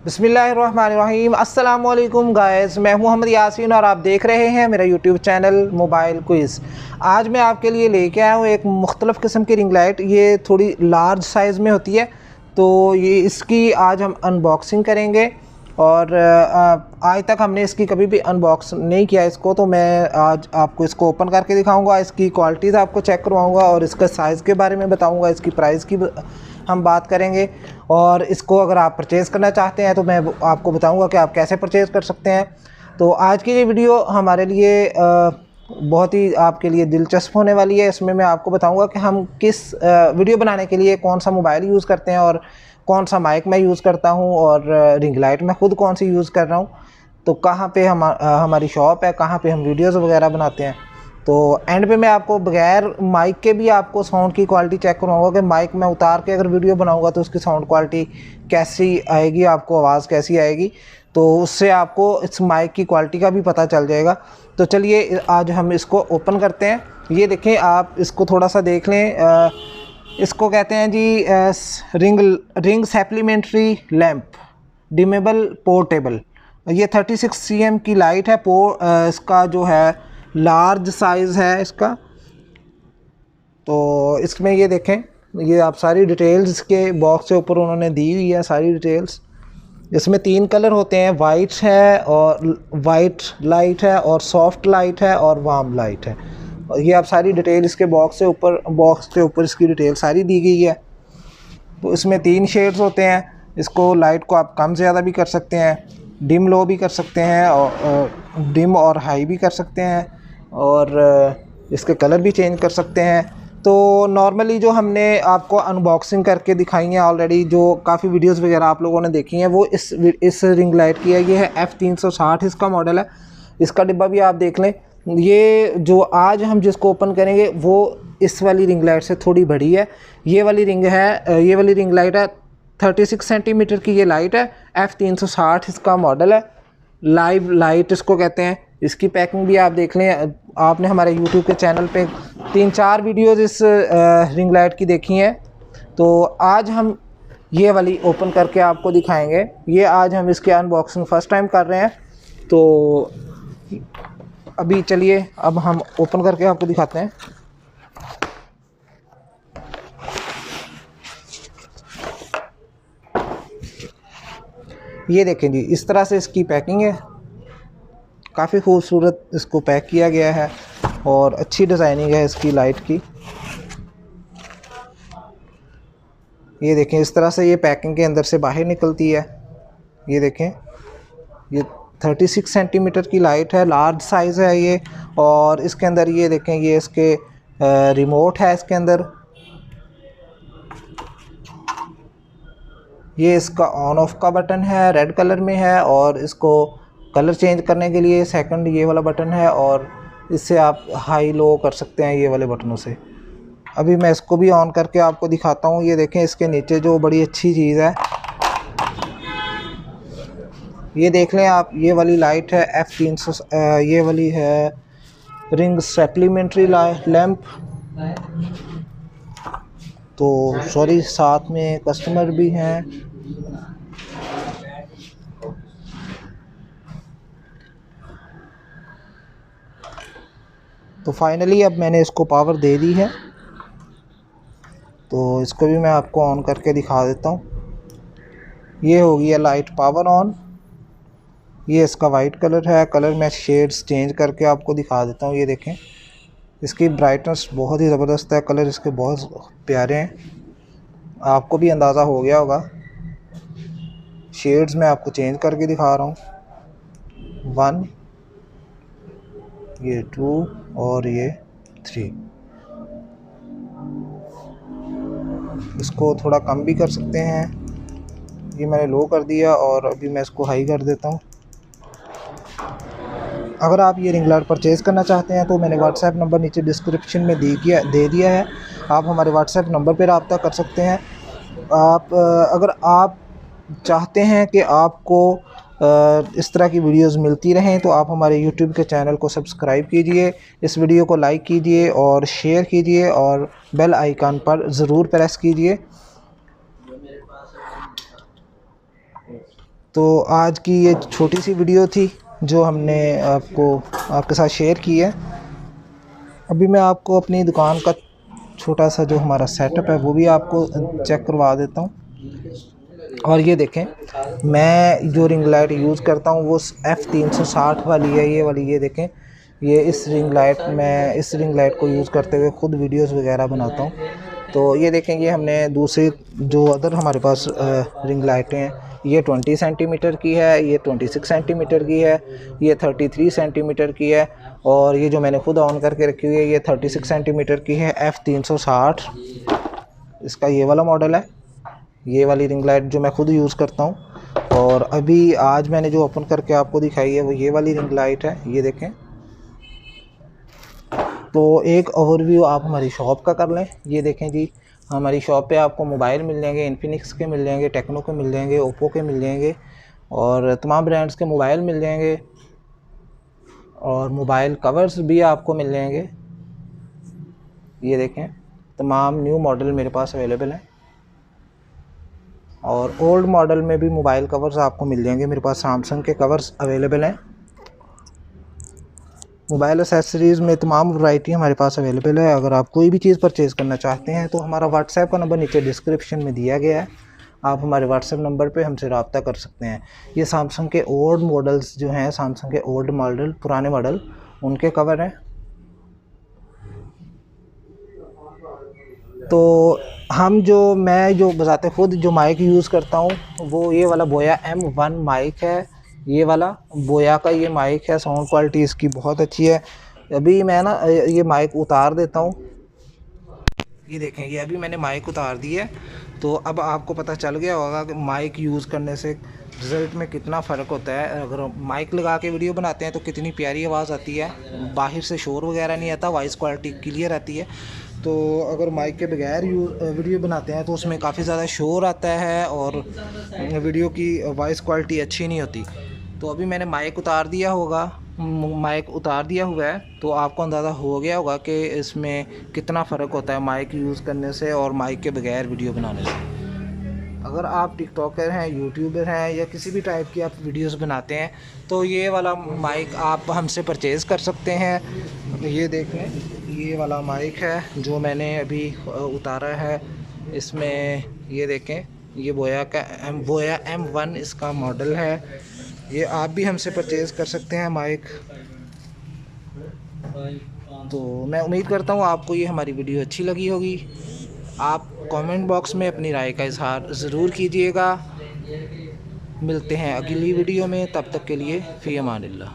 बिस्मिल्लाहिर्रहमानिर्रहीम। अस्सलाम वालेकुम गाइस, मैं मोहम्मद यासीन और आप देख रहे हैं मेरा यूट्यूब चैनल मोबाइल क्विज़। आज मैं आपके लिए लेके आया हूँ एक मुख्तलिफ़ किस्म की रिंग लाइट। ये थोड़ी लार्ज साइज़ में होती है, तो ये इसकी आज हम अनबॉक्सिंग करेंगे। और आज तक हमने इसकी कभी भी अनबॉक्स नहीं किया इसको, तो मैं आज आपको इसको ओपन करके दिखाऊंगा, इसकी क्वालिटीज़ आपको चेक करवाऊंगा और इसका साइज़ के बारे में बताऊंगा, इसकी प्राइस की हम बात करेंगे। और इसको अगर आप परचेज़ करना चाहते हैं तो मैं आपको बताऊंगा कि आप कैसे परचेज़ कर सकते हैं। तो आज की ये वीडियो हमारे लिए बहुत ही आपके लिए दिलचस्प होने वाली है। इसमें मैं आपको बताऊंगा कि हम किस वीडियो बनाने के लिए कौन सा मोबाइल यूज़ करते हैं और कौन सा माइक मैं यूज़ करता हूं, और रिंग लाइट मैं ख़ुद कौन सी यूज़ कर रहा हूं, तो कहां पे हमारी शॉप है, कहां पे हम वीडियोज़ वगैरह बनाते हैं। तो एंड पे मैं आपको बगैर माइक के भी आपको साउंड की क्वालिटी चेक करवाऊंगा कि माइक में उतार के अगर वीडियो बनाऊंगा तो उसकी साउंड क्वालिटी कैसी आएगी, आपको आवाज़ कैसी आएगी, तो उससे आपको इस माइक की क्वालिटी का भी पता चल जाएगा। तो चलिए आज हम इसको ओपन करते हैं। ये देखें, आप इसको थोड़ा सा देख लें। इसको कहते हैं जी रिंग सप्लीमेंट्री लैंप डिमेबल पोर्टेबल। ये 36 cm की लाइट है। इसका जो है लार्ज साइज़ है इसका। तो इसमें ये देखें, ये आप सारी डिटेल्स इसके बॉक्स के ऊपर उन्होंने दी हुई है, सारी डिटेल्स। इसमें 3 कलर होते हैं, वाइट है और वाइट लाइट है और सॉफ्ट लाइट है और वार्म लाइट है। और ये आप सारी डिटेल इसके बॉक्स के ऊपर इसकी डिटेल सारी दी गई है। तो इसमें 3 शेड्स होते हैं। इसको लाइट को आप कम ज़्यादा भी कर सकते हैं, डिम लो भी कर सकते हैं और डिम और हाई भी कर सकते हैं, और इसके कलर भी चेंज कर सकते हैं। तो नॉर्मली जो हमने आपको अनबॉक्सिंग करके दिखाई है ऑलरेडी, जो काफ़ी वीडियोस वगैरह आप लोगों ने देखी हैं, वो इस रिंग लाइट की है। ये है F360 इसका मॉडल है। इसका डिब्बा भी आप देख लें। ये जो आज हम जिसको ओपन करेंगे वो इस वाली रिंग लाइट से थोड़ी बड़ी है। ये वाली रिंग लाइट है 36 सेंटीमीटर की ये लाइट है। F360 इसका मॉडल है। लाइव लाइट इसको कहते हैं। इसकी पैकिंग भी आप देख लें। आपने हमारे यूट्यूब के चैनल पे 3-4 वीडियोज़ इस रिंग लाइट की देखी हैं। तो आज हम ये वाली ओपन करके आपको दिखाएंगे। ये आज हम इसकी अनबॉक्सिंग फ़र्स्ट टाइम कर रहे हैं। तो अभी चलिए अब हम ओपन करके आपको दिखाते हैं। ये देखें जी, इस तरह से इसकी पैकिंग है। काफ़ी खूबसूरत इसको पैक किया गया है और अच्छी डिज़ाइनिंग है इसकी लाइट की। ये देखें, इस तरह से ये पैकिंग के अंदर से बाहर निकलती है। ये देखें, ये 36 सेंटीमीटर की लाइट है, लार्ज साइज़ है ये। और इसके अंदर ये देखें, ये इसके रिमोट है इसके अंदर। ये इसका ऑन ऑफ का बटन है, रेड कलर में है, और इसको कलर चेंज करने के लिए सेकंड ये वाला बटन है, और इससे आप हाई लो कर सकते हैं ये वाले बटनों से। अभी मैं इसको भी ऑन करके आपको दिखाता हूँ। ये देखें, इसके नीचे जो बड़ी अच्छी चीज़ है, ये देख लें आप, ये वाली लाइट है F300। ये वाली है रिंग सप्लीमेंट्री लैंप। तो सॉरी, साथ में कस्टमर भी हैं। तो फाइनली अब मैंने इसको पावर दे दी है। तो इसको भी मैं आपको ऑन करके दिखा देता हूँ। ये हो गई है लाइट पावर ऑन। ये इसका वाइट कलर है। कलर मैं शेड्स चेंज करके आपको दिखा देता हूँ। ये देखें, इसकी ब्राइटनेस बहुत ही ज़बरदस्त है, कलर इसके बहुत प्यारे हैं। आपको भी अंदाज़ा हो गया होगा। शेड्स मैं आपको चेंज करके दिखा रहा हूँ। 1, ये 2 और ये 3। इसको थोड़ा कम भी कर सकते हैं। ये मैंने लो कर दिया और अभी मैं इसको हाई कर देता हूँ। अगर आप ये रिंग लाइट परचेज़ करना चाहते हैं तो मैंने व्हाट्सएप नंबर नीचे डिस्क्रिप्शन में दे दिया है। आप हमारे व्हाट्सएप नंबर पर रब्ता कर सकते हैं। अगर आप चाहते हैं कि आपको इस तरह की वीडियोस मिलती रहें तो आप हमारे यूट्यूब के चैनल को सब्सक्राइब कीजिए, इस वीडियो को लाइक कीजिए और शेयर कीजिए और बेल आइकन पर ज़रूर प्रेस कीजिए। तो आज की ये छोटी सी वीडियो थी जो हमने आपके साथ शेयर की है। अभी मैं आपको अपनी दुकान का छोटा सा जो हमारा सेटअप है वो भी आपको चेक करवा देता हूँ। और ये देखें, मैं जो रिंग लाइट यूज़ करता हूँ वो F360 वाली है, ये वाली। ये देखें, ये इस रिंग लाइट को यूज़ करते हुए ख़ुद वीडियोस वगैरह बनाता हूँ। तो ये देखें, ये हमने दूसरी जो अदर हमारे पास रिंग लाइटें हैं, ये 20 सेंटीमीटर की है, ये 26 सेंटीमीटर की है, ये 33 सेंटीमीटर की है, और ये जो मैंने खुद ऑन करके रखी हुई है ये 36 सेंटीमीटर की है, F360 इसका ये वाला मॉडल है। ये वाली रिंग लाइट जो मैं खुद यूज़ करता हूँ। और अभी आज मैंने जो ओपन करके आपको दिखाई है वो ये वाली रिंग लाइट है, ये देखें। तो एक ओवरव्यू आप हमारी शॉप का कर लें। ये देखें जी, हमारी शॉप पे आपको मोबाइल मिल जाएंगे, इन्फिनिक्स के मिल जाएंगे, टेक्नो के मिल जाएंगे, ओप्पो के मिल जाएंगे, और तमाम ब्रांड्स के मोबाइल मिल जाएंगे, और मोबाइल कवर्स भी आपको मिल जाएंगे। ये देखें, तमाम न्यू मॉडल मेरे पास अवेलेबल हैं, और ओल्ड मॉडल में भी मोबाइल कवर्स आपको मिल जाएंगे। मेरे पास सैमसंग के कवर्स अवेलेबल हैं। मोबाइल एसेसरीज़ में तमाम वैरायटी हमारे पास अवेलेबल है। अगर आप कोई भी चीज़ परचेज़ करना चाहते हैं तो हमारा व्हाट्सएप का नंबर नीचे डिस्क्रिप्शन में दिया गया है, आप हमारे व्हाट्सएप नंबर पे हमसे रब्ता कर सकते हैं। ये सैमसंग के ओल्ड मॉडल्स जो हैं, सैमसंग के ओल्ड मॉडल, पुराने मॉडल, उनके कवर हैं। तो मैं जो बजाते खुद जो माइक यूज़ करता हूँ वो ये वाला बोया M1 माइक है। ये वाला बोया का ये माइक है, साउंड क्वालिटी इसकी बहुत अच्छी है। अभी मैं ना ये माइक उतार देता हूँ। ये देखें, ये अभी मैंने माइक उतार दी है। तो अब आपको पता चल गया होगा कि माइक यूज़ करने से रिज़ल्ट में कितना फ़र्क होता है। अगर माइक लगा के वीडियो बनाते हैं तो कितनी प्यारी आवाज़ आती है, बाहर से शोर वगैरह नहीं आता, वॉइस क्वालिटी क्लियर आती है। तो अगर माइक के बगैर वीडियो बनाते हैं तो उसमें काफ़ी ज़्यादा शोर आता है और वीडियो की वॉइस क्वालिटी अच्छी नहीं होती। तो अभी मैंने माइक उतार दिया हुआ है, तो आपको अंदाज़ा हो गया होगा कि इसमें कितना फ़र्क होता है माइक यूज़ करने से और माइक के बगैर वीडियो बनाने से। अगर आप टिकटॉकर हैं, यूट्यूबर हैं, या किसी भी टाइप की आप वीडियोस बनाते हैं तो ये वाला माइक आप हमसे परचेज़ कर सकते हैं। ये देख लें, ये वाला माइक है जो मैंने अभी उतारा है। इसमें ये देखें, ये बोया M1 इसका मॉडल है। ये आप भी हमसे परचेज़ कर सकते हैं माइक। तो मैं उम्मीद करता हूँ आपको ये हमारी वीडियो अच्छी लगी होगी। आप कमेंट बॉक्स में अपनी राय का इज़हार ज़रूर कीजिएगा। मिलते हैं अगली वीडियो में, तब तक के लिए फ़ी अमानिल्लाह।